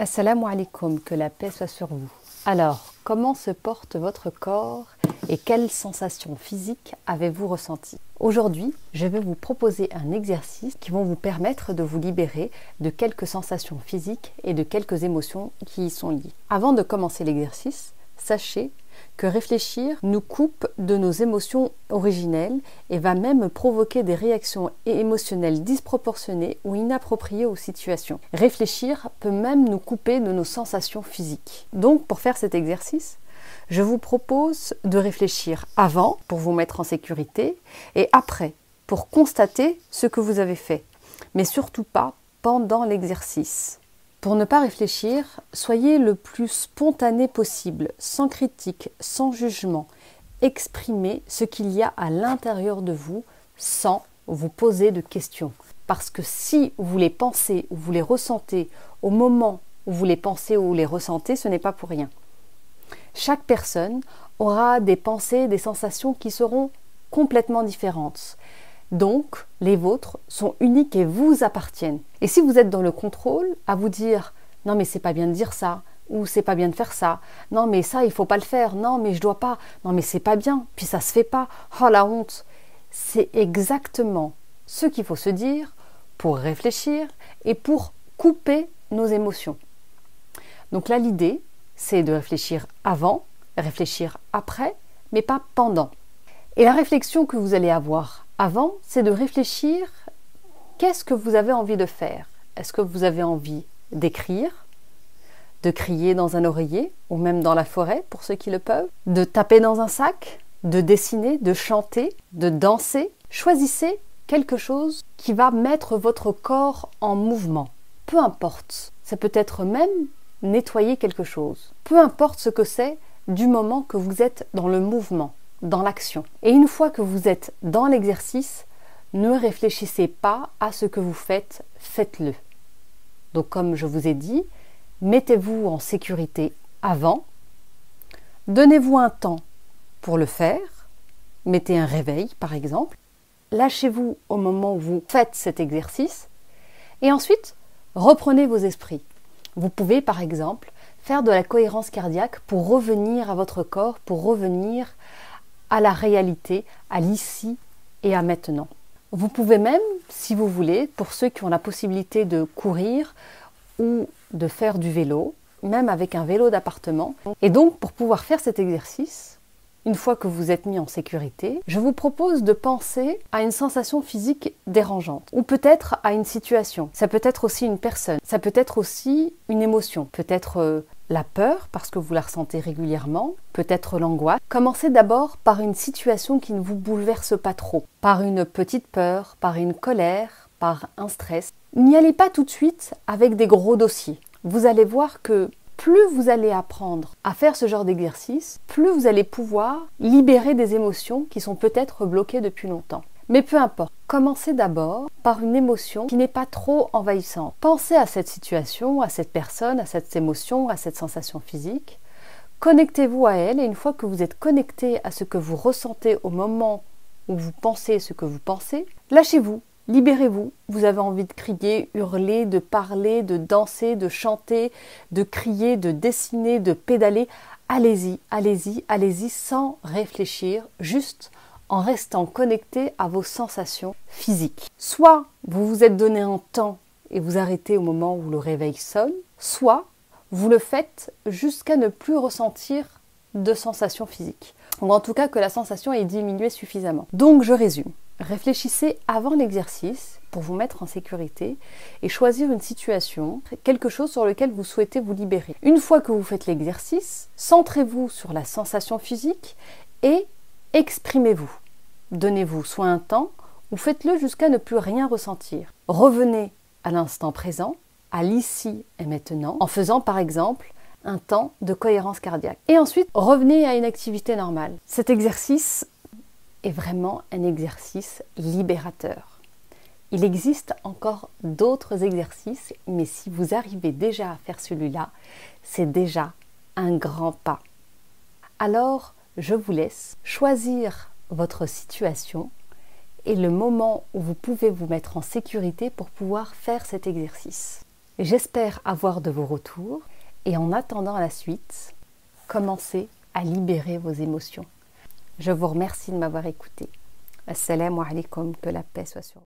Assalamu alaikum, que la paix soit sur vous. Alors, comment se porte votre corps et quelles sensations physiques avez-vous ressenties? Aujourd'hui, je vais vous proposer un exercice qui va vous permettre de vous libérer de quelques sensations physiques et de quelques émotions qui y sont liées. Avant de commencer l'exercice, sachez que réfléchir nous coupe de nos émotions originelles et va même provoquer des réactions émotionnelles disproportionnées ou inappropriées aux situations. Réfléchir peut même nous couper de nos sensations physiques. Donc, pour faire cet exercice, je vous propose de réfléchir avant pour vous mettre en sécurité et après pour constater ce que vous avez fait, mais surtout pas pendant l'exercice. Pour ne pas réfléchir, soyez le plus spontané possible, sans critique, sans jugement. Exprimez ce qu'il y a à l'intérieur de vous sans vous poser de questions. Parce que si vous les pensez ou vous les ressentez au moment où vous les pensez ou les ressentez, ce n'est pas pour rien. Chaque personne aura des pensées, des sensations qui seront complètement différentes. Donc, les vôtres sont uniques et vous appartiennent. Et si vous êtes dans le contrôle, à vous dire « Non mais c'est pas bien de dire ça » ou « C'est pas bien de faire ça » « Non mais ça il faut pas le faire » « Non mais je dois pas » « Non mais c'est pas bien » Puis ça se fait pas « Oh la honte » C'est exactement ce qu'il faut se dire pour réfléchir et pour couper nos émotions. Donc là l'idée, c'est de réfléchir avant, réfléchir après, mais pas pendant. Et la réflexion que vous allez avoir avant, c'est de réfléchir qu'est-ce que vous avez envie de faire. Est-ce que vous avez envie d'écrire, de crier dans un oreiller ou même dans la forêt pour ceux qui le peuvent, de taper dans un sac, de dessiner, de chanter, de danser? Choisissez quelque chose qui va mettre votre corps en mouvement. Peu importe, ça peut être même nettoyer quelque chose. Peu importe ce que c'est du moment que vous êtes dans le mouvement, dans l'action. Et une fois que vous êtes dans l'exercice, ne réfléchissez pas à ce que vous faites, faites-le. Donc comme je vous ai dit, mettez-vous en sécurité avant, donnez-vous un temps pour le faire, mettez un réveil par exemple, lâchez-vous au moment où vous faites cet exercice et ensuite reprenez vos esprits. Vous pouvez par exemple faire de la cohérence cardiaque pour revenir à votre corps, pour revenir à la réalité, à l'ici et à maintenant. Vous pouvez même, si vous voulez, pour ceux qui ont la possibilité de courir ou de faire du vélo, même avec un vélo d'appartement. Et donc, pour pouvoir faire cet exercice, une fois que vous êtes mis en sécurité, je vous propose de penser à une sensation physique dérangeante ou peut-être à une situation. Ça peut être aussi une personne, ça peut être aussi une émotion, peut-être la peur parce que vous la ressentez régulièrement, peut-être l'angoisse. Commencez d'abord par une situation qui ne vous bouleverse pas trop, par une petite peur, par une colère, par un stress. N'y allez pas tout de suite avec des gros dossiers. Vous allez voir que plus vous allez apprendre à faire ce genre d'exercice, plus vous allez pouvoir libérer des émotions qui sont peut-être bloquées depuis longtemps. Mais peu importe, commencez d'abord par une émotion qui n'est pas trop envahissante. Pensez à cette situation, à cette personne, à cette émotion, à cette sensation physique. Connectez-vous à elle et une fois que vous êtes connecté à ce que vous ressentez au moment où vous pensez ce que vous pensez, lâchez-vous. Libérez-vous, vous avez envie de crier, hurler, de parler, de danser, de chanter, de crier, de dessiner, de pédaler. Allez-y, allez-y, allez-y sans réfléchir, juste en restant connecté à vos sensations physiques. Soit vous vous êtes donné un temps et vous arrêtez au moment où le réveil sonne, soit vous le faites jusqu'à ne plus ressentir de sensations physiques. Ou en tout cas que la sensation ait diminué suffisamment. Donc je résume. Réfléchissez avant l'exercice pour vous mettre en sécurité et choisir une situation, quelque chose sur lequel vous souhaitez vous libérer. Une fois que vous faites l'exercice, centrez-vous sur la sensation physique et exprimez-vous. Donnez-vous soit un temps ou faites-le jusqu'à ne plus rien ressentir. Revenez à l'instant présent, à l'ici et maintenant, en faisant par exemple un temps de cohérence cardiaque. Et ensuite, revenez à une activité normale. Cet exercice est vraiment un exercice libérateur. Il existe encore d'autres exercices, mais si vous arrivez déjà à faire celui-là, c'est déjà un grand pas. Alors, je vous laisse choisir votre situation et le moment où vous pouvez vous mettre en sécurité pour pouvoir faire cet exercice. J'espère avoir de vos retours et en attendant la suite, commencez à libérer vos émotions. Je vous remercie de m'avoir écouté. Assalamu alaikum, que la paix soit sur vous.